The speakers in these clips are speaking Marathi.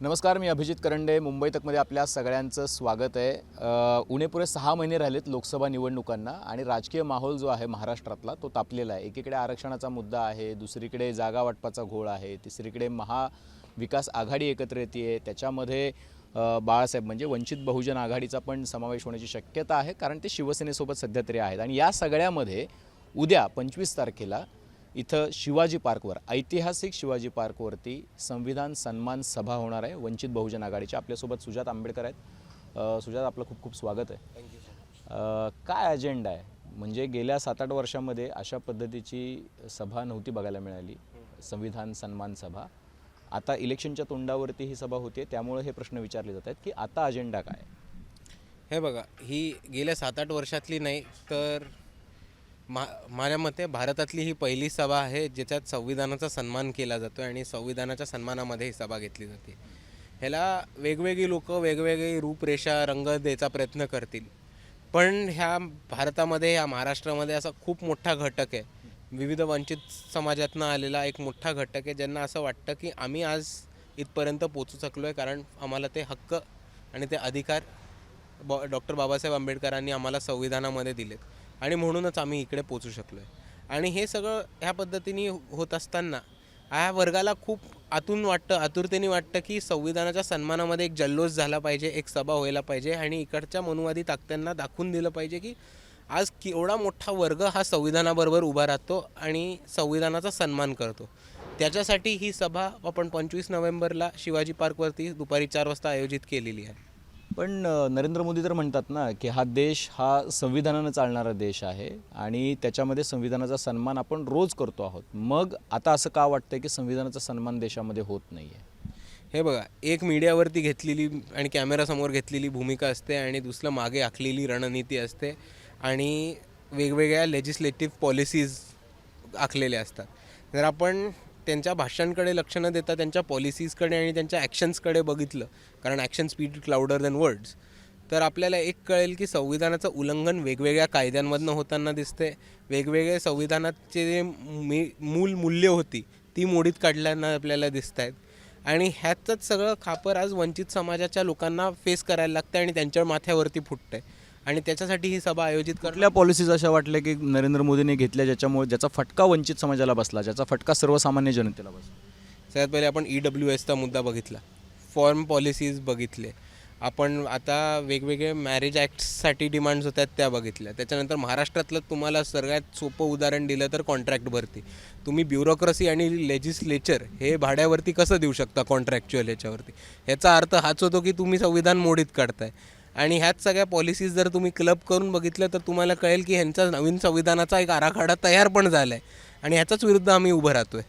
नमस्कार, मी अभिजित करंडे. मुंबई तकमध्ये आपल्या सगळ्यांचं स्वागत आहे. उणेपुरे 6 महिने राहिलेत लोकसभा निवडणुकांना आणि राजकीय माहोल जो आहे महाराष्ट्रातला तो तापलेला आहे. एकीकडे आरक्षणाचा मुद्दा आहे, दुसरीकडे जागा वाटपाचा घोळ आहे, तिसरीकडे महाविकास आघाडी एकत्र येते. त्याच्यामध्ये बाळासाहेब म्हणजे वंचित बहुजन आघाडीचा पण समावेश होण्याची शक्यता आहे, कारण ते शिवसेनेसोबत सध्या तरी आहेत. आणि या सगळ्यामध्ये उद्या 25 तारखेला इथं शिवाजी पार्कवर, ऐतिहासिक शिवाजी पार्कवरती संविधान सन्मान सभा होणार आहे वंचित बहुजन आघाडीची. आपल्यासोबत सुजात आंबेडकर आहेत. सुजात, आपलं खूप खूप स्वागत आहे. थँक्यू. काय अजेंडा आहे? म्हणजे गेल्या 7-8 वर्षामध्ये अशा पद्धतीची सभा नव्हती बघायला मिळाली, संविधान सन्मान सभा. आता इलेक्शनच्या तोंडावरती ही सभा होते, त्यामुळे हे प्रश्न विचारले जात आहेत की आता अजेंडा काय? हे बघा, ही गेल्या 7-8 वर्षातली नाही तर माझ्या मते भारतातली ही पहिली सभा आहे ज्याच्यात संविधानाचा सन्मान केला जातो आणि संविधानाच्या सन्मानामध्ये ही सभा घेतली जाते. ह्याला वेगवेगळी लोक वेगवेगळी रूपरेषा रंग द्यायचा प्रयत्न करतील, पण ह्या भारतामध्ये ह्या महाराष्ट्रामध्ये असा खूप मोठा घटक आहे, विविध वंचित समाजातनं आलेला एक मोठा घटक आहे, ज्यांना असं वाटतं की आम्ही आज इथपर्यंत पोचू शकलो आहे कारण आम्हाला ते हक्क आणि ते अधिकार डॉक्टर बाबासाहेब आंबेडकरांनी आम्हाला संविधानामध्ये दिलेत आणि म्हणूनच आम्ही इकडे पोचू शकलो आहे. आणि हे सगळं ह्या पद्धतीने होत असताना ह्या वर्गाला खूप आतुरतेने वाटतं की संविधानाच्या सन्मानामध्ये एक जल्लोष झाला पाहिजे, एक सभा व्हायला पाहिजे आणि इकडच्या मनुवादी ताकद्यांना दाखवून दिलं पाहिजे की आज केवढा मोठा वर्ग हा संविधानाबरोबर उभा राहतो आणि संविधानाचा सन्मान करतो. त्याच्यासाठी ही सभा आपण 25 नोव्हेंबरला शिवाजी पार्कवरती दुपारी 4 वाजता आयोजित केलेली आहे. पण नरेंद्र मोदी तर म्हणतात ना की हा देश हा संविधानानं चालणारा देश आहे आणि त्याच्यामध्ये संविधानाचा सन्मान आपण रोज करतो आहोत. मग आता असं का वाटतंय की संविधानाचा सन्मान देशामध्ये होत नाही आहे? हे बघा, एक मीडियावरती घेतलेली आणि कॅमेरासमोर घेतलेली भूमिका असते आणि दुसरं मागे आखलेली रणनीती असते आणि वेगवेगळ्या लेजिस्लेटिव्ह पॉलिसीज आखलेल्या असतात. जर आपण त्यांच्या भाषणांकडे लक्ष न देता त्यांच्या पॉलिसीजकडे आणि त्यांच्या ॲक्शन्सकडे बघितलं, कारण action speak louder than words, तर आपल्याला एक कळेल की संविधानाचं उल्लंघन वेगवेगळ्या कायद्यांमधनं होताना दिसते. वेगवेगळे संविधानाचे जे मूल मूल्य होती ती मोडीत काढल्यानं आपल्याला दिसत आहेत आणि ह्याचंच सगळं खापर आज वंचित समाजाच्या लोकांना फेस करायला लागतं आणि त्यांच्या माथ्यावरती फुटतं आहे. आणि त्याच्यासाठी ही सभा आयोजित कुठल्या पॉलिसीज अशा वाटल्या की नरेंद्र मोदींनी घेतल्या ज्याचा फटका वंचित समाजाला बसला, ज्याचा फटका सर्वसामान्य जनतेला बसला? सगळ्यात पहिले आपण EWSचा मुद्दा बघितला, फॉर्म पॉलिसीज बघितले, आपण आता वेगवेगळे मॅरेज ॲक्ट्ससाठी डिमांड्स होतात त्या बघितल्या. त्याच्यानंतर महाराष्ट्रातलं तुम्हाला सगळ्यात सोपं उदाहरण दिलं तर कॉन्ट्रॅक्ट भरती. तुम्ही ब्युरोक्रेसी आणि लेजिस्लेचर हे भाड्यावरती कसं देऊ शकता कॉन्ट्रॅक्च्युअल ह्याच्यावरती? ह्याचा अर्थ हाच होतो की तुम्ही संविधान मोडीत काढताय. आणि ह्याच सगळ्या पॉलिसीज जर तुम्ही क्लब करून बघितलं तर तुम्हाला कळेल की ह्यांचा नवीन संविधानाचा एक आराखडा तयार पण झाला आहे आणि ह्याच्याच विरुद्ध आम्ही उभं राहतो आहे.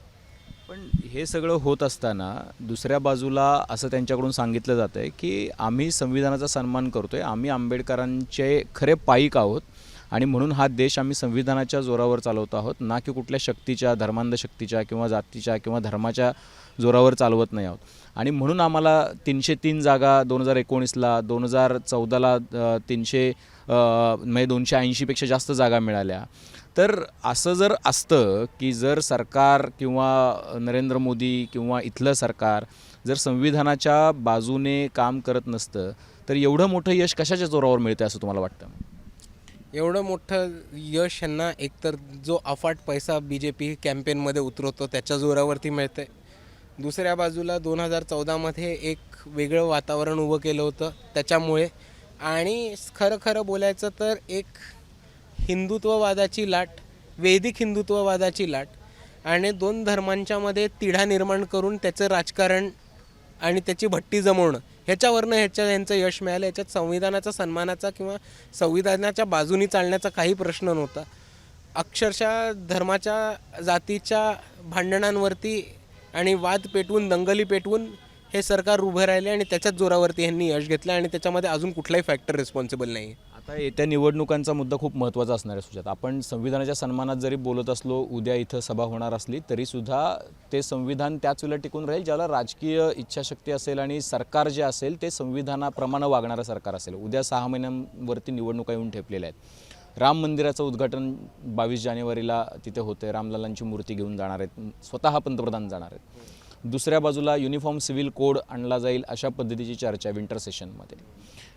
पण हे सगळं होत असताना दुसऱ्या बाजूला असं त्यांच्याकडून सांगितलं जातं आहे की आम्ही संविधानाचा सन्मान करतो आहे, आम्ही आंबेडकरांचे खरे पाईक आहोत आणि म्हणून हा देश आम्ही संविधानाच्या जोरावर चालवतो आहोत, ना की कुठल्या शक्तीच्या, धर्मांध शक्तीच्या किंवा जातीच्या किंवा धर्माच्या जोरावर चालवत नाही आहोत. आणि म्हणून आम्हाला 303 जागा 2019ला, 2014ला 300 म्हणजे 280पेक्षा जास्त जागा मिळाल्या. तर असं जर असतं की जर सरकार किंवा नरेंद्र मोदी किंवा इथलं सरकार जर संविधानाच्या बाजूने काम करत नसतं तर एवढं मोठं यश कशाच्या जोरावर मिळतं असं तुम्हाला वाटतं? एवढं मोठं यश यांना एकतर जो अफाट पैसा BJP कॅम्पेनमध्ये उतरवतो त्याच्या जोरावरती मिळतं आहे. दुसऱ्या बाजूला 2014मध्ये एक वेगळं वातावरण उभं केलं होतं त्याच्यामुळे, आणि खरं बोलायचं तर एक हिंदुत्ववादाची लाट, वैदिक हिंदुत्ववादाची लाट आणि 2 धर्मांच्यामध्ये तिढा निर्माण करून त्याचं राजकारण आणि त्याची भट्टी जमवणं ह्याच्यावरनं यांचं यश मिळालं. ह्याच्यात संविधानाचा सन्मानाचा किंवा संविधानाच्या बाजूनी चालण्याचा काही प्रश्न नव्हता. अक्षरशः धर्माच्या, जातीच्या भांडणांवरती आणि वाद पेटवून, दंगली पेटवून हे सरकार उभं राहिले आणि त्याच्याच जोरावरती यांनी यश घेतलं आणि त्याच्यामध्ये अजून कुठलाही फॅक्टर रिस्पॉन्सिबल नाही आहे. आता येत्या निवडणुकांचा मुद्दा खूप महत्त्वाचा असणार आहे सुजात. आपण संविधानाच्या सन्मानात जरी बोलत असलो, उद्या इथं सभा होणार असली तरीसुद्धा ते संविधान त्याच वेळेला टिकून राहील ज्याला राजकीय इच्छाशक्ती असेल आणि सरकार जे असेल ते संविधानाप्रमाणे वागणारं सरकार असेल. उद्या 6 महिन्यांवरती निवडणुका येऊन ठेपलेल्या आहेत. राम मंदिराचं उद्घाटन 22 जानेवारीला तिथे होते. रामलल्लांची मूर्ती घेऊन जाणार आहेत, स्वतः पंतप्रधान जाणार आहेत. दुसऱ्या बाजूला युनिफॉर्म सिव्हिल कोड आणला जाईल अशा पद्धतीची चर्चा आहे विंटर सेशनमध्ये.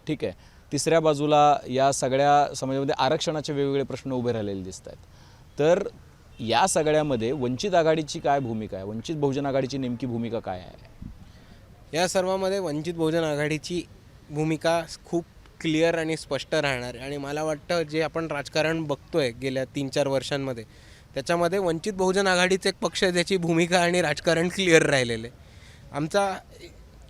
ठीक आहे. तिसऱ्या बाजूला या सगळ्या समाजामध्ये आरक्षणाचे वेगवेगळे प्रश्न उभे राहिलेले दिसत आहेत. तर या सगळ्यामध्ये वंचित आघाडीची काय भूमिका आहे, वंचित बहुजन आघाडीची नेमकी भूमिका काय आहे? या सर्वामध्ये वंचित बहुजन आघाडीची भूमिका खूप क्लिअर आणि स्पष्ट राहणार आहे. आणि मला वाटतं जे आपण राजकारण बघतोय गेल्या 3-4 वर्षांमध्ये, त्याच्यामध्ये वंचित बहुजन आघाडीचे एक पक्ष आहे ज्याची भूमिका आणि राजकारण क्लिअर राहिलेलं आहे.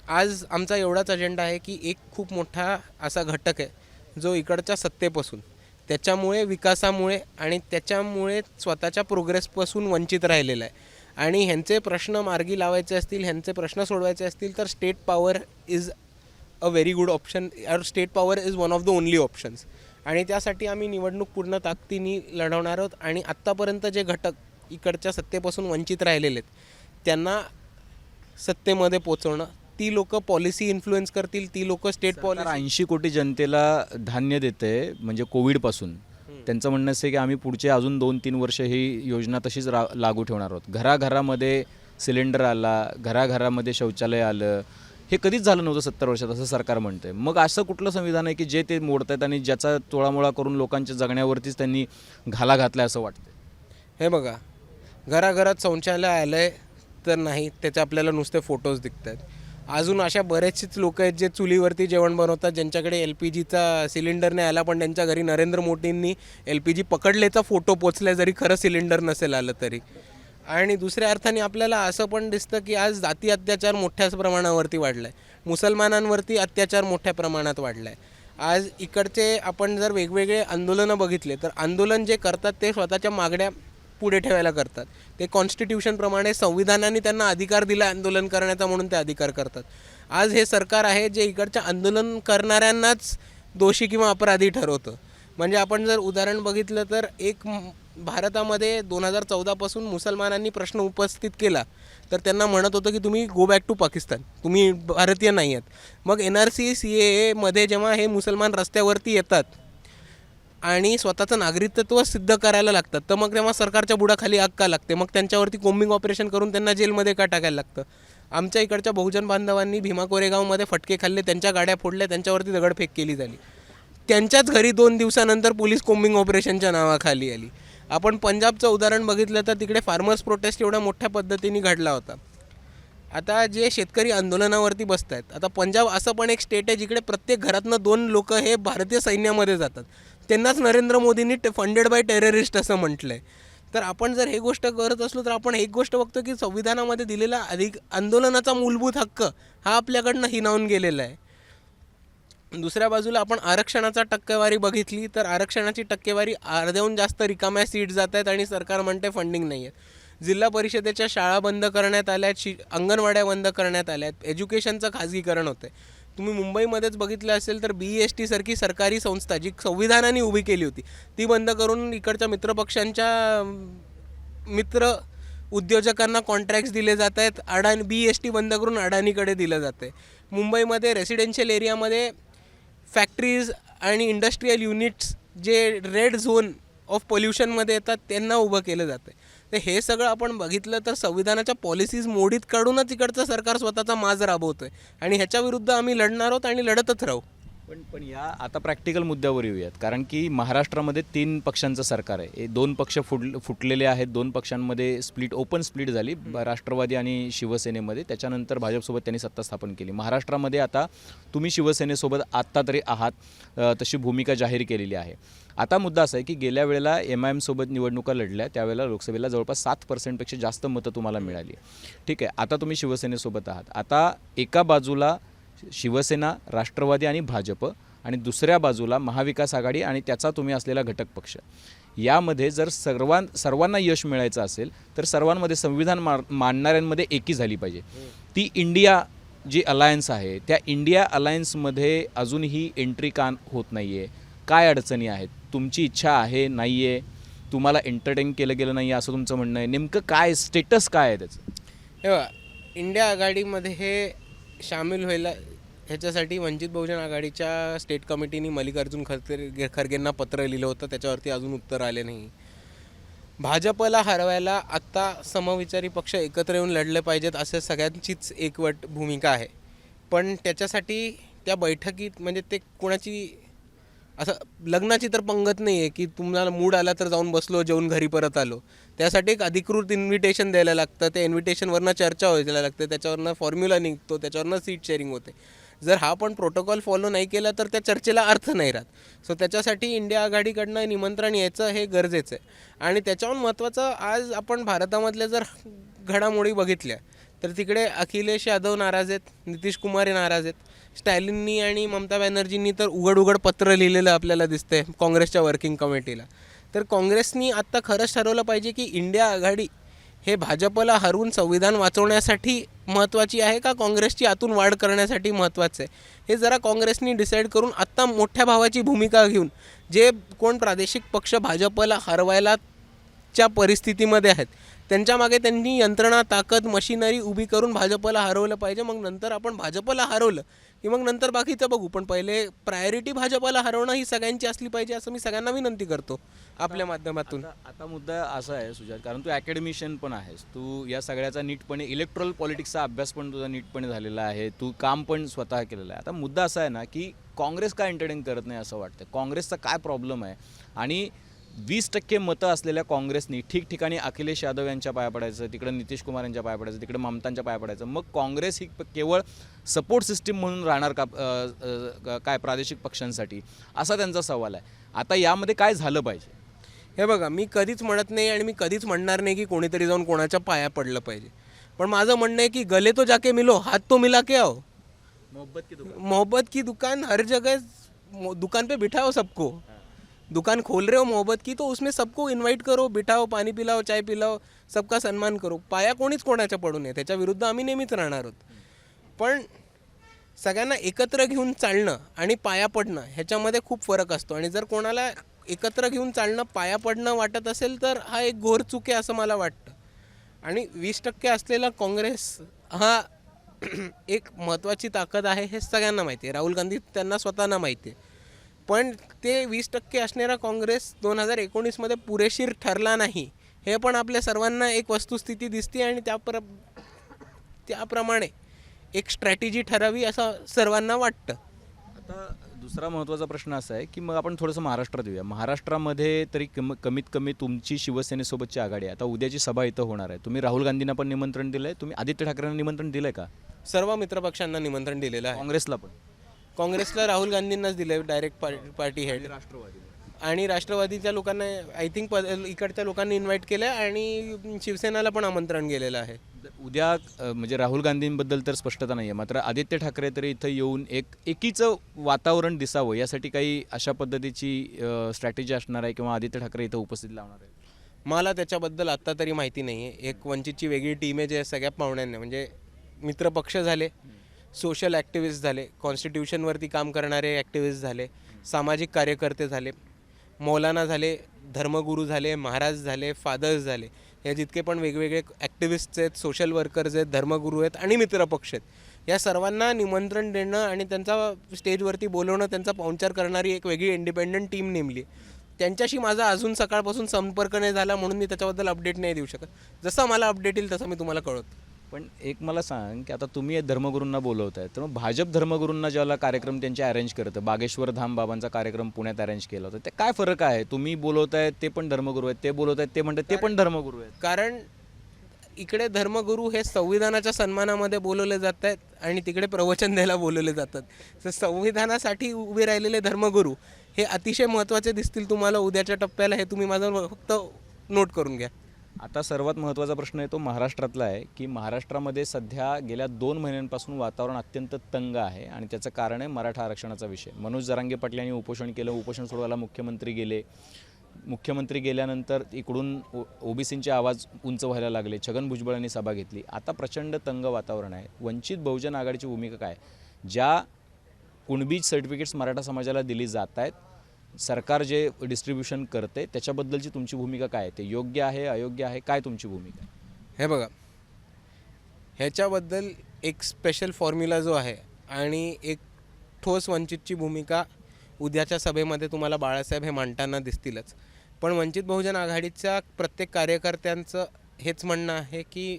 आज आमचा एवढाच अजेंडा आहे की एक खूप मोठा असा घटक आहे जो इकडच्या सत्तेपासून, त्याच्यामुळे विकासामुळे आणि त्याच्यामुळे स्वतःच्या प्रोग्रेसपासून वंचित राहिलेला आहे. आणि ह्यांचे प्रश्न मार्गी लावायचे असतील, ह्यांचे प्रश्न सोडवायचे असतील तर state power is a very good option, और state power is one of the only options. आणि त्यासाठी आम्ही निवडणूक पूर्ण ताकदीने लढवणार आहोत. आणि आत्तापर्यंत जे घटक इकडच्या सत्तेपासून वंचित राहिलेले आहेत त्यांना सत्तेमध्ये पोचवणं, ती लोक पॉलिसी इन्फ्लुएन्स करतील, ती लोक स्टेट पॉलिसी 80 कोटी जनतेला धान्य देते म्हणजे कोविडपासून. त्यांचं म्हणणं असं आहे की आम्ही पुढचे अजून 2-3 वर्ष ही योजना तशीच लागू ठेवणार आहोत. घराघरामध्ये सिलेंडर आला, घराघरामध्ये शौचालय आलं, हे कधीच झालं नव्हतं 70 वर्षात असं सरकार म्हणतंय. मग असं कुठलं संविधान आहे की जे ते मोडत आहेत आणि ज्याचा तोळामोळा करून लोकांच्या जगण्यावरतीच त्यांनी घाला घातला असं वाटतं? हे बघा, घराघरात शौचालय आलं आहे तर नाही, त्याचे आपल्याला नुसते फोटोज दिसत आहेत. अजून अशा बरेचसेच लोक आहेत जे चुलीवरती जेवण बनवतात, ज्यांच्याकडे LPGचा सिलेंडर नाही आला पण त्यांच्या घरी नरेंद्र मोदींनी LPG पकडल्याचा फोटो पोचला जरी खरं सिलेंडर नसेल आलं तरी. आणि दुसऱ्या अर्थाने आपल्याला असं पण दिसतं की आज जाती अत्याचार मोठ्या प्रमाणावरती वाढला आहे, मुसलमानांवरती अत्याचार मोठ्या प्रमाणात वाढला आहे. आज इकडचे आपण जर वेगवेगळे आंदोलनं बघितले तर आंदोलन जे करतात ते स्वतःच्या मागण्या पुढे ठेवायला करतात. ते कॉन्स्टिट्यूशनप्रमाणे संविधानाने त्यांना अधिकार दिला आंदोलन करण्याचा, म्हणून ते अधिकार करतात. आज हे सरकार आहे जे इकडच्या आंदोलन करणाऱ्यांनाच दोषी किंवा अपराधी ठरवतं. म्हणजे आपण जर उदाहरण बघितलं तर भारतामध्ये 2014 पासून मुसलमानांनी प्रश्न उपस्थित केला तर त्यांना म्हणत होतं की तुम्ही गो बॅक टू पाकिस्तान, तुम्ही भारतीय नाही आहेत. मग NRC CAA मध्ये जेव्हा हे मुसलमान रस्त्यावरती येतात आणि स्वतःचं नागरिकत्व सिद्ध करायला लागतात तर मग तेव्हा सरकारच्या बुडाखाली आग का लागते? मग त्यांच्यावरती कोम्बिंग ऑपरेशन करून त्यांना जेलमध्ये का टाकायला लागतं? आमच्या इकडच्या बहुजन बांधवांनी भीमा कोरेगावमध्ये फटके खाल्ले, त्यांच्या गाड्या फोडल्या, त्यांच्यावरती दगडफेक केली झाली. त्यांच्याच घरी 2 दिवसानंतर पोलीस कोम्बिंग ऑपरेशनच्या नावाखाली आली. आपण पंजाबचं उदाहरण बघितलं तर तिकडे फार्मर्स प्रोटेस्ट एवढ्या मोठ्या पद्धतीने घडला होता. आता जे शेतकरी आंदोलनावरती बसत आहेत, आता पंजाब असं पण एक स्टेट आहे जिकडे प्रत्येक घरातनं 2 लोक हे भारतीय सैन्यामध्ये जातात. त्यांनाच नरेंद्र मोदींनी फंडेड बाय टेररिस्ट असं म्हटलं आहे. तर आपण जर हे गोष्ट करत असलो तर आपण एक गोष्ट बघतो की संविधानामध्ये दिलेला आंदोलनाचा मूलभूत हक्क हा आपल्याकडनं हिनावून गेलेला आहे. दुसऱ्या बाजूला आपण आरक्षणाचा टक्केवारी बघितली तर आरक्षणाची टक्केवारी अर्ध्याहून जास्त रिकाम्या सीट जात आहेत आणि सरकार म्हणते फंडिंग नाही आहे. जिल्हा परिषदेच्या शाळा बंद करण्यात आल्या आहेत, अंगणवाड्या बंद करण्यात आल्या आहेत, एज्युकेशनचं खाजगीकरण होतं आहे. तुम्ही मुंबईमध्येच बघितलं असेल तर BEST सारखी सरकारी संस्था जी संविधानाने उभी केली होती ती बंद करून इकडच्या मित्रपक्षांच्या मित्र उद्योजकांना कॉन्ट्रॅक्ट्स दिले जात आहेत. BEST बंद करून अडाणीकडे दिलं जातं आहे. मुंबईमध्ये रेसिडेन्शियल एरियामध्ये फॅक्टरीज आणि इंडस्ट्रीयल युनिट्स जे रेड झोन ऑफ पोल्युशनमध्ये येतात त्यांना उभं केलं जातं आहे. तर हे सगळं आपण बघितलं तर संविधानाच्या पॉलिसीज मोडीत काढूनच इकडचं सरकार स्वतःचा माज राबवतो आहे आणि ह्याच्या विरुद्ध आम्ही लढणार आहोत आणि लढतच राहू. पण या आता प्रॅक्टिकल मुद्द्यावर येऊयात. कारण की महाराष्ट्रामध्ये 3 पक्षांचं सरकार आहे. हे 2 पक्ष फुटलेले आहेत. 2 पक्षांमध्ये ओपन स्प्लिट झाली राष्ट्रवादी आणि शिवसेनेमध्ये. त्याच्यानंतर भाजपसोबत त्यांनी सत्ता स्थापन केली. महाराष्ट्रामध्ये आता तुम्ही शिवसेनेसोबत आत्ता तरी आहात, तशी भूमिका जाहीर केलेली आहे. आता मुद्दा असा आहे की गेल्या वेळेला MIM सोबत निवडणुका लढल्या, त्यावेळेला लोकसभेला जवळपास 7% जास्त मतं तुम्हाला मिळाली. ठीक आहे, आता तुम्ही शिवसेनेसोबत आहात. आता एका बाजूला शिवसेना, राष्ट्रवादी आणि भाजप आणि दुसऱ्या बाजूला महाविकास आघाडी आणि त्याचा तुम्ही असलेला घटक पक्ष. यामध्ये जर सर्वांना यश मिळायचं असेल तर सर्वांमध्ये संविधान मानणाऱ्यांमध्ये एकी झाली पाहिजे. ती इंडिया जी अलायन्स आहे त्या इंडिया अलायन्समध्ये अजूनही एंट्री का होत नाही आहे? काय अडचणी आहेत? तुमची इच्छा आहे, नाही आहे? तुम्हाला एंटरटेन केलं गेलं नाही आहे असं तुमचं म्हणणं आहे? नेमकं काय स्टेटस काय आहे त्याचं? हे बघा, इंडिया आघाडीमध्ये हे सामील व्हायला ह्याच्यासाठी वंचित बहुजन आघाडीच्या स्टेट कमिटीने मल्लिकार्जुन खरगेंना पत्र लिहिलं होतं, त्याच्यावरती अजून उत्तर आले नाही. भाजपला हरवायला आत्ता समविचारी पक्ष एकत्र येऊन लढले पाहिजेत असं सगळ्यांचीच एकवट भूमिका आहे. पण त्याच्यासाठी त्या बैठकीत म्हणजे ते कोणाची असं लग्नाची तर पंगत नाही आहे की तुम्हाला मूड आला तर जाऊन बसलो, जेवून घरी परत आलो. त्यासाठी एक अधिकृत इन्व्हिटेशन द्यायला लागतं. त्या इन्व्हिटेशनवरनं चर्चा व्हायला लागते, त्याच्यावरनं फॉर्म्युला निघतो, त्याच्यावरनं सीट शेअरिंग होते. जर हा पण प्रोटोकॉल फॉलो नाही केला तर त्या चर्चेला अर्थ नाही राहत. सो त्याच्यासाठी इंडिया आघाडीकडनं निमंत्रण यायचं हे गरजेचं आहे. आणि त्याच्याहून महत्त्वाचं, आज आपण भारतामधल्या जर घडामोडी बघितल्या तर तिकडे अखिलेश यादव नाराज आहेत, नितीश कुमार नाराज आहेत. स्टॅलिननी आणि ममता बॅनर्जींनी तर उघड पत्र लिहिलेलं आपल्याला दिसतंय काँग्रेसच्या वर्किंग कमिटीला. तर काँग्रेसनी आत्ता खरंच ठरवलं पाहिजे की इंडिया आघाडी हे भाजपला हरवून संविधान वाचवण्यासाठी महत्त्वाची आहे का काँग्रेसची आतून वाढ करण्यासाठी महत्त्वाचं आहे, हे जरा काँग्रेसनी डिसाईड करून आत्ता मोठ्या भावाची भूमिका घेऊन जे कोण प्रादेशिक पक्ष भाजपला हरवायला च्या परिस्थितीमध्ये आहेत त्यांच्या मागे त्यांनी यंत्रणा, ताकद, मशिनरी उभी करून भाजपला हरवलं पाहिजे. मग नंतर आपण भाजपला हरवलं की मग नंतर बाकीचं बघू. पण पहिले प्रायोरिटी भाजपला हरवणं ही सगळ्यांची असली पाहिजे असं मी सगळ्यांना विनंती करतो आपल्या माध्यमातून. आता मुद्दा असा आहे सुजात, कारण तू अकॅडमिशियन पण आहेस, तू या सगळ्याचा नीटपणे इलेक्ट्रॉल पॉलिटिक्सचा अभ्यास पण तुझा नीटपणे झालेला आहे, तू काम पण स्वतः केलेलं आहे. आता मुद्दा असा आहे ना की काँग्रेस का एंटरटेन करत नाही असं वाटतं, काँग्रेसचा काय प्रॉब्लेम आहे? आणि 20% मतं असलेल्या काँग्रेसनी ठिकठिकाणी अखिलेश यादव यांच्या पाया पडायचं, तिकडं नितीश कुमार यांच्या पाया पडायचं, तिकडे ममतांच्या पाया पडायचं. मग काँग्रेस ही केवळ सपोर्ट सिस्टीम म्हणून राहणार का काय प्रादेशिक पक्षांसाठी, असा त्यांचा सवाल आहे. आता यामध्ये काय झालं पाहिजे? हे बघा, मी कधीच म्हणत नाही आणि मी कधीच म्हणणार नाही की कोणीतरी जाऊन कोणाच्या पाया पडलं पाहिजे. पण माझं म्हणणं आहे की गले तो जाके मिलो, हात तो मिला के आओ. मोहब्बत की दुकान हर जगह, दुकान पे बिठाओ सबको. दुकान खोल रहे हो मोहब्बत की, तो उसमें सबको इन्वाइट करो, बिठाओ, पाणी पिलाओ, चाय पिलाओ, सबका सन्मान करो. पाया कोणीच कोणाच्या पडू नये, त्याच्या विरुद्ध आम्ही नेहमीच राहणार आहोत. पण सगळ्यांना एकत्र घेऊन चालणं आणि पाया पडणं ह्याच्यामध्ये खूप फरक असतो. आणि जर कोणाला एकत्र घेऊन चालणं पाया पडणं वाटत असेल तर हा एक घोर चूक आहे असं मला वाटतं. आणि 20% असलेला काँग्रेस हा एक महत्त्वाची ताकद आहे हे सगळ्यांना माहिती आहे. राहुल गांधी त्यांना स्वतःना माहिती आहे. पण ते 20% असणारा काँग्रेस 2019मध्ये पुरेशीर ठरला नाही हे पण आपल्या सर्वांना एक वस्तुस्थिती दिसते. आणि त्याप्रमाणे एक स्ट्रॅटेजी ठरावी असं सर्वांना वाटतं. आता दुसरा महत्त्वाचा प्रश्न असा आहे की मग आपण थोडंसं महाराष्ट्रात येऊया. महाराष्ट्रामध्ये तरी कमीत कमी तुमची शिवसेनेसोबतची आघाडी आहे. आता उद्याची सभा इथं होणार आहे, तुम्ही राहुल गांधींना पण निमंत्रण दिलं आहे, तुम्ही आदित्य ठाकरेंना निमंत्रण दिलं आहे का? सर्व मित्रपक्षांना निमंत्रण दिलेलं आहे. काँग्रेसला पण? काँग्रेसला राहुल गांधींनाच दिलं डायरेक्ट पार्टी हेड. राष्ट्रवादी आणि राष्ट्रवादीच्या लोकांना आय थिंक इकडच्या लोकांनी इन्व्हाइट केलं आणि शिवसेनेला पण आमंत्रण गेलेलं आहे. उद्या म्हणजे राहुल गांधींबद्दल तर स्पष्टता नाही आहे, मात्र आदित्य ठाकरे तरी इथं येऊन एकीचं वातावरण दिसावं यासाठी काही अशा पद्धतीची स्ट्रॅटेजी असणार आहे किंवा आदित्य ठाकरे इथं उपस्थित लावणार आहे? मला त्याच्याबद्दल आत्ता तरी माहिती नाही आहे. एक वंचितची वेगळी टीम आहे जे सगळ्या पाहुण्यांना म्हणजे मित्रपक्ष झाले, सोशल ॲक्टिव्हिस्ट झाले, कॉन्स्टिट्यूशनवरती काम करणारे ॲक्टिव्हिस्ट झाले, सामाजिक कार्यकर्ते झाले, मौलाना झाले, धर्मगुरू झाले, महाराज झाले, फादर्स झाले, हे जितके पण वेगवेगळे ॲक्टिव्हिस्ट्स आहेत, सोशल वर्कर्स आहेत, धर्मगुरू आहेत आणि मित्रपक्ष आहेत, या सर्वांना निमंत्रण देणं आणि त्यांचा स्टेजवरती बोलवणं, त्यांचा पाहुणचार करणारी एक वेगळी इंडिपेंडंट टीम नेमली. त्यांच्याशी माझा अजून सकाळपासून संपर्क नाही झाला म्हणून मी त्याच्याबद्दल अपडेट नाही देऊ शकत. जसं मला अपडेट येईल तसं मी तुम्हाला कळवतो. पण एक मला सांग की आता तुम्ही धर्मगुरूंना बोलवत आहे, तर मग भाजप धर्मगुरूंना ज्याला कार्यक्रम त्यांचे अरेंज करतं, बागेश्वर धाम बाबांचा कार्यक्रम पुण्यात अरेंज केला होता, ते काय फरक आहे? तुम्ही बोलवताय ते पण धर्मगुरू आहेत, ते बोलवत आहेत ते म्हणतात ते पण धर्मगुरू आहेत. कारण इकडे धर्मगुरू हे संविधानाच्या सन्मानामध्ये बोलवले जात आहेत आणि तिकडे प्रवचन द्यायला बोलवले जातात. तर संविधानासाठी उभे राहिलेले धर्मगुरू हे अतिशय महत्त्वाचे दिसतील तुम्हाला उद्याच्या टप्प्याला, हे तुम्ही माझं फक्त नोट करून घ्या. आता सर्वात महत्त्वाचा प्रश्न आहे तो महाराष्ट्रातला आहे की महाराष्ट्रामध्ये सध्या गेल्या 2 महिन्यांपासून वातावरण अत्यंत तंग आहे आणि त्याचं कारण आहे मराठा आरक्षणाचा विषय. मनोज जरांगे पाटील यांनी उपोषण केलं, उपोषण सोडवायला मुख्यमंत्री गेले, मुख्यमंत्री गेल्यानंतर इकडून ओबीसींचे आवाज उंच व्हायला लागले, छगन भुजबळ यांनी सभा घेतली. आता प्रचंड तंग वातावरण आहे. वंचित बहुजन आघाडीची भूमिका काय? ज्या कुणबी सर्टिफिकेट्स मराठा समाजाला दिली जात आहेत, सरकार जे डिस्ट्रीब्युशन करते त्याच्याबद्दलची तुमची भूमिका काय? ते योग्य आहे, अयोग्य आहे, काय तुमची भूमिका? हे बघा, ह्याच्याबद्दल एक स्पेशल फॉर्म्युला जो आहे आणि एक ठोस वंचितची भूमिका उद्याच्या सभेमध्ये तुम्हाला बाळासाहेब हे मांडताना दिसतीलच. पण वंचित बहुजन आघाडीच्या प्रत्येक कार्यकर्त्यांचं हेच म्हणणं आहे की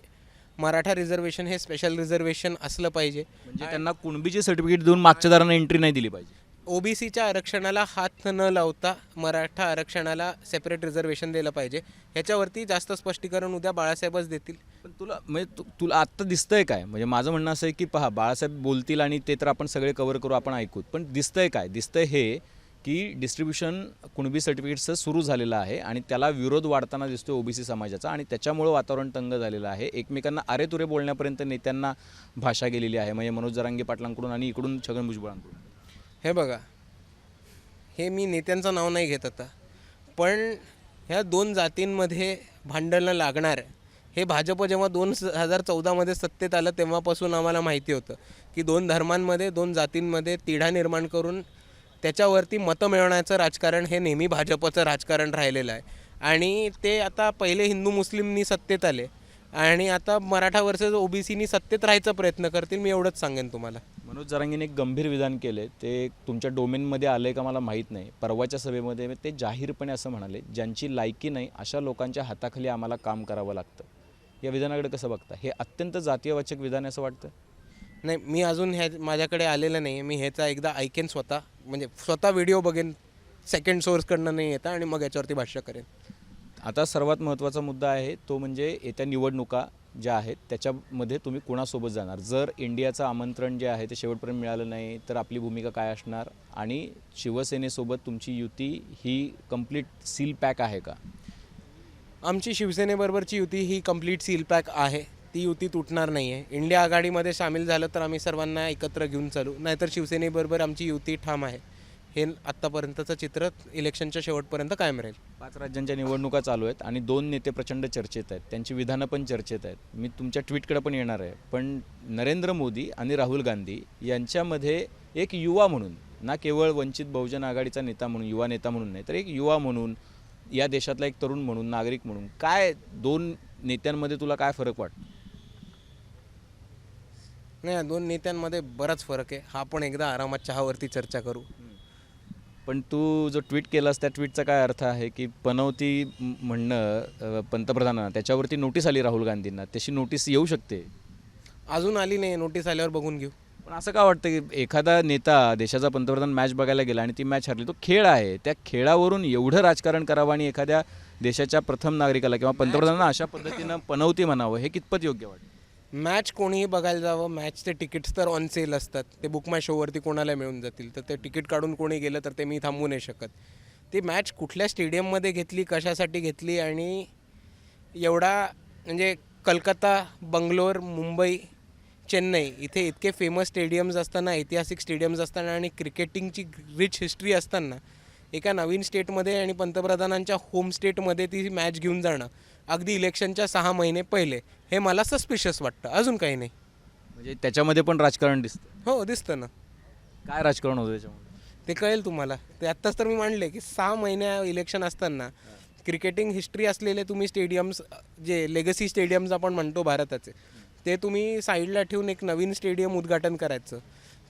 मराठा रिझर्वेशन हे स्पेशल रिझर्वेशन असलं पाहिजे. म्हणजे त्यांना कुणबीचे सर्टिफिकेट देऊन मागच्यादारांना एंट्री नाही दिली पाहिजे. ओबीसीच्या आरक्षणाला हात न लावता मराठा आरक्षणाला सेपरेट रिझर्वेशन दिलं पाहिजे. ह्याच्यावरती जास्त स्पष्टीकरण उद्या बाळासाहेबच देतील. पण तुला म्हणजे तुला आत्ता दिसतंय काय? म्हणजे माझं म्हणणं असं आहे की पहा, बाळासाहेब बोलतील आणि ते तर आपण सगळे कव्हर करू, आपण ऐकूत. पण दिसतंय काय? दिसतंय हे की डिस्ट्रीब्युशन कुणबी सर्टिफिकेटचं सुरू झालेलं आहे आणि त्याला विरोध वाढताना दिसतोय ओबीसी समाजाचा, आणि त्याच्यामुळं वातावरण तंग झालेलं आहे. एकमेकांना अरेतुरे बोलण्यापर्यंत नेत्यांना भाषा गेलेली आहे, म्हणजे मनोज जरांगे पाटलांकडून आणि इकडून छगन भुजबळांकडून. हे बघा, हे मी नेत्यांचं नाव नाही घेत आता, पण ह्या दोन जातींमध्ये भांडणं लागणार हे भाजप जेव्हा 2014मध्ये सत्तेत आलं तेव्हापासून आम्हाला माहिती होतं की दोन धर्मांमध्ये, दोन जातींमध्ये तिढा निर्माण करून त्याच्यावरती मतं मिळवण्याचं राजकारण हे नेहमी भाजपचं राजकारण राहिलेलं आहे. आणि ते आता पहिले हिंदू मुस्लिमनी सत्तेत आले आणि आता मराठा वर्सेस ओबीसीनी सत्तेत राहायचा प्रयत्न करतील. मी एवढंच सांगेन तुम्हाला. मनोज जरांगेने एक गंभीर विधान केले, ते तुमच्या डोमेनमध्ये आलं आहे का मला माहीत नाही. परवाच्या सभेमध्ये ते जाहीरपणे असं म्हणाले, ज्यांची लायकी नाही अशा लोकांच्या हाताखाली आम्हाला काम करावं लागतं. या विधानाकडे कसं बघता? हे अत्यंत जातीयवाचक विधान आहे असं वाटतं? नाही, मी अजून माझ्याकडे आलेलं नाही आहे. मी ह्याचा एकदा ऐकेन स्वतः, म्हणजे स्वतः व्हिडिओ बघेन, सेकंड सोर्सकडनं नाही येता, आणि मग याच्यावरती भाष्य करेन. आता सर्वात महत्त्वाचा मुद्दा आहे तो म्हणजे येत्या निवडणुका ज्या आहेत त्याच्यामध्ये तुम्ही कोणासोबत जाणार? जर इंडियाचं आमंत्रण जे आहे ते शेवटपर्यंत मिळालं नाही तर आपली भूमिका काय असणार? आणि शिवसेनेसोबत तुमची युती ही कंप्लीट सील पॅक आहे का? आमची शिवसेनेबरोबरची युती ही कंप्लीट सील पॅक आहे. ती युती तुटणार नाही आहे. इंडिया आघाडीमध्ये सामील झालं तर आम्ही सर्वांना एकत्र घेऊन चालू, नाहीतर शिवसेनेबरोबर आमची युती ठाम आहे. हे आत्तापर्यंतचं चित्र इलेक्शनच्या शेवटपर्यंत कायम राहील. 5 राज्यांच्या निवडणुका चालू आहेत आणि 2 नेते प्रचंड चर्चेत आहेत, त्यांची विधानं पण चर्चेत आहेत. मी तुमच्या ट्विटकडे पण येणार आहे, पण नरेंद्र मोदी आणि राहुल गांधी यांच्यामध्ये एक युवा म्हणून, ना केवळ वंचित बहुजन आघाडीचा नेता म्हणून, युवा नेता म्हणून नाही, तर एक युवा म्हणून, या देशातला एक तरुण म्हणून, नागरिक म्हणून, काय 2 नेत्यांमध्ये तुला काय फरक वाटतो? नाही, या दोन नेत्यांमध्ये बराच फरक आहे. हा पण एकदा आरामात चहावरती चर्चा करू. पण तू जो ट्विट केलास त्या ट्विटचा काय अर्थ आहे की पनवती म्हणणं पंतप्रधानांना, त्याच्यावरती नोटीस आली राहुल गांधींना, तशी नोटीस येऊ शकते? अजून आली नाही, नोटीस आल्यावर बघून घेऊ. पण असं का वाटतं की एखादा नेता, देशाचा पंतप्रधान मॅच बघायला गेला आणि ती मॅच हरली, तो खेळ आहे, त्या खेळावरून एवढं राजकारण करावं आणि एखाद्या देशाच्या प्रथम नागरिकाला किंवा पंतप्रधानांना अशा पद्धतीनं पनवती म्हणावं, हे कितपत योग्य वाटतं? मॅच कोणीही बघायला जावं, मॅचचे तिकीट्स तर ऑन सेल असतात. ते बुक माय शोवरती कोणाला मिळून जातील, तर ते तिकीट काढून कोणी गेलं तर ते मी थांबवू नाही शकत. ती मॅच कुठल्या स्टेडियममध्ये घेतली, कशासाठी घेतली, आणि एवढा म्हणजे कलकत्ता, बंगलोर, मुंबई, चेन्नई इथे इतके फेमस स्टेडियम्स असताना, ऐतिहासिक स्टेडियम्स असताना आणि क्रिकेटिंगची रिच हिस्ट्री असताना एका नवीन स्टेटमध्ये आणि पंतप्रधानांच्या होम स्टेटमध्ये ती मॅच घेऊन जाणं अगदी इलेक्शनच्या 6 महिने पहिले, हे मला सस्पिशियस वाटतं. अजून काही नाही. म्हणजे त्याच्यामध्ये पण राजकारण दिसतं? हो, दिसतं ना. काय राजकारण होतं त्याच्यामध्ये? ते कळेल तुम्हाला. ते आत्ताच तर मी मांडले की 6 महिन्या इलेक्शन असताना क्रिकेटिंग हिस्ट्री असलेले तुम्ही स्टेडियम्स, जे लेगसी स्टेडियम्स आपण म्हणतो भारताचे, ते तुम्ही साईडला ठेवून एक नवीन स्टेडियम उद्घाटन करायचं.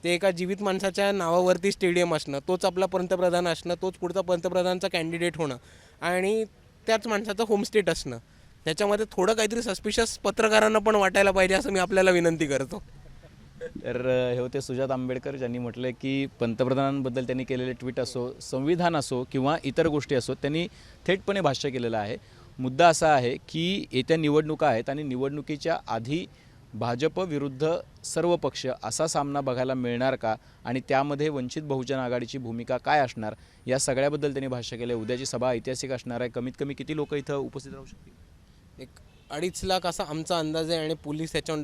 ते एका जीवित माणसाच्या नावावरती स्टेडियम असणं, तोच आपला पंतप्रधान असणं, तोच पुढचा पंतप्रधानचा कॅन्डिडेट होणं आणि त्याच माणसाचं होमस्टेट असणं, त्याच्यामध्ये थोडं काहीतरी सस्पिशियस पत्रकारांना पण वाटायला पाहिजे, असं मी आपल्याला विनंती करतो. तर हे होते सुजात आंबेडकर, ज्यांनी म्हटलं की पंतप्रधानांबद्दल त्यांनी केलेले ट्विट असो, संविधान असो किंवा इतर गोष्टी असो, त्यांनी थेटपणे भाष्य केलेलं आहे. मुद्दा असा आहे की येत्या निवडणुका आहेत आणि निवडणुकीच्या आधी भाजप विरुद्ध सर्व पक्ष असा सामना बघायला मिळणार का, आणि त्यामध्ये वंचित बहुजन आघाडीची भूमिका काय असणार, या सगळ्याबद्दल त्यांनी भाष्य केलं. उद्याची सभा ऐतिहासिक असणार आहे. कमीत कमी किती लोक इथं उपस्थित राहू शकतील? एक 2.5 लाख असा आमचा अंदाज आहे, आणि पोलीस ह्याच्यावर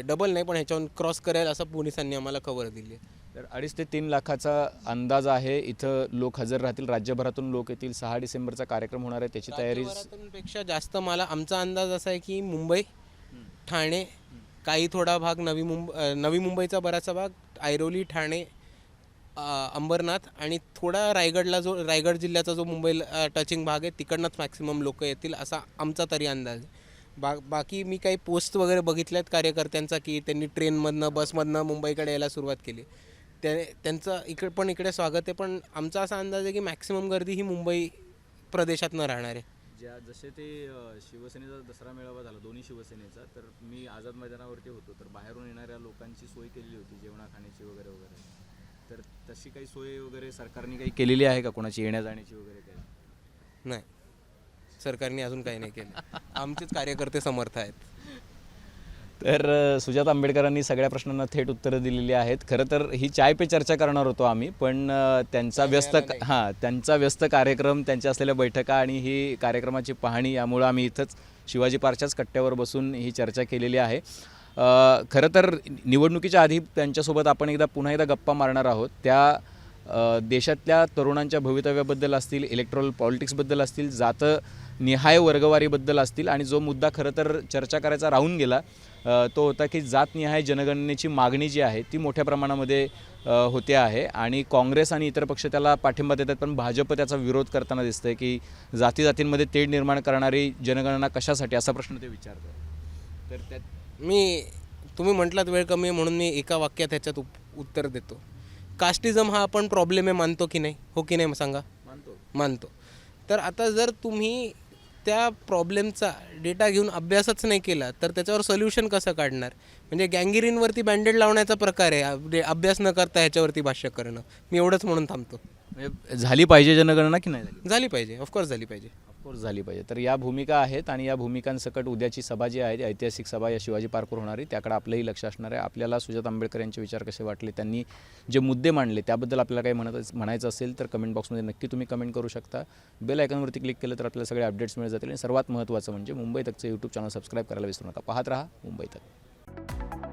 डबल नाही, पण ह्याच्यावर क्रॉस करेल असं पोलिसांनी आम्हाला खबर दिली आहे. तर 2.5 ते 3 लाखाचा अंदाज आहे. इथं लोक हजर राहतील, राज्यभरातून लोक येतील. 6 डिसेंबरचा कार्यक्रम होणार आहे, त्याची तयारी. राज्यभरातूनपेक्षा जास्त आमचा अंदाज असा आहे की मुंबई, ठाणे, काही थोडा भाग नवी मुंबईचा बराचसा भाग, ऐरोली, ठाणे, अंबरनाथ, आणि थोडा रायगड जिल्ह्याचा जो मुंबईला टचिंग भाग आहे तिकडनंच मॅक्सिमम लोक येतील असा आमचा तरी अंदाज आहे. बाकी मी काही पोस्ट वगैरे बघितल्यात कार्यकर्त्यांचा की त्यांनी ट्रेनमधनं, बसमधनं मुंबईकडे यायला सुरुवात केली. त्यांचं इकडे स्वागत आहे, पण आमचा असा अंदाज आहे की मॅक्सिमम गर्दी ही मुंबई प्रदेशात न राहणारे. जसे ते शिवसेनेचा दसरा मेळावा झाला दोन्ही शिवसेनेचा, तर मी आझाद मैदानावरती होतो, तर बाहेरून येणाऱ्या लोकांची सोय केलेली होती जेवणा खाण्याची वगैरे वगैरे. तर तशी काही सोय वगैरे सरकारने काही केलेली आहे का कोणाची येण्या जाण्याची वगैरे काही? नाही, सरकारने अजून काही नाही केलं. आमचेच कार्यकर्ते समर्थ आहेत. तर सुजात आंबेडकरांनी सगळ्या प्रश्नांना थेट उत्तरं दिलेली आहेत. खरं तर ही चाय पे चर्चा करणार होतो आम्ही, पण त्यांचा त्यांचा व्यस्त कार्यक्रम, त्यांच्या असलेल्या बैठका आणि ही कार्यक्रमाची पाहणी यामुळं आम्ही इथंच शिवाजी पार्कच्याच कट्ट्यावर बसून ही चर्चा केलेली आहे. खरं तर निवडणुकीच्या आधी त्यांच्यासोबत आपण पुन्हा एकदा गप्पा मारणार आहोत. देशातल्या तरुणांच्या भवितव्याबद्दल असतील, इलेक्ट्रॉल पॉलिटिक्सबद्दल असतील, जातनिहाय वर्गवारीबद्दल असतील, आणि जो मुद्दा खरं तर चर्चा करायचा राहून गेला तो होता की जातनिहाय जनगणनेची मागणी जी आहे ती मोठ्या प्रमाणामध्ये होते आहे, आणि काँग्रेस आणि इतर पक्ष त्याला पाठिंबा देतात, पण भाजप त्याचा विरोध करताना दिसतंय की जातीजातींमध्ये तेढ निर्माण करणारी जनगणना कशासाठी, असा प्रश्न ते विचारतात. तर त्यात तुम्ही म्हटलात वेळ कमी आहे म्हणून मी एका वाक्यात ह्याच्यात उत्तर देतो. कास्टिझम हा आपण प्रॉब्लेम आहे मानतो की नाही? हो की नाही सांगा? मानतो. तर आता जर तुम्ही त्या प्रॉब्लेमचा डेटा घेऊन अभ्यासच नाही केला तर त्याच्यावर सोल्युशन कसं काढणार? म्हणजे गँगिरीनवरती बँडेड लावण्याचा प्रकार आहे अभ्यास न करता ह्याच्यावरती भाष्य करणं. मी एवढंच म्हणून थांबतो. म्हणजे झाली पाहिजे जनगणना की नाही झाली पाहिजे, ऑफकोर्स झाली पाहिजे. ऑफकोर्स झाली पाहिजे. तर या भूमिका आहेत, आणि या भूमिकांसकट उद्याची सभा जी आहे, ऐतिहासिक सभा या शिवाजी पार्कवर होणारी, त्याकडे आपलंही लक्ष असणार आहे. आपल्याला सुजात आंबेडकर यांचे विचार कसे वाटले, त्यांनी जे मुद्दे मांडले त्याबद्दल आपल्याला काही म्हणायचं असेल तर कमेंट बॉक्समध्ये नक्की तुम्ही कमेंट करू शकता. बेल आयकॉनवरती क्लिक केलं तर आपल्याला सगळे अपडेट्स मिळत जातील, आणि सर्वात महत्त्वाचं म्हणजे मुंबई तकचं यूट्यूब चॅनल सबस्क्राईब करायला विसरू नका. पाहत रहा मुंबई तक.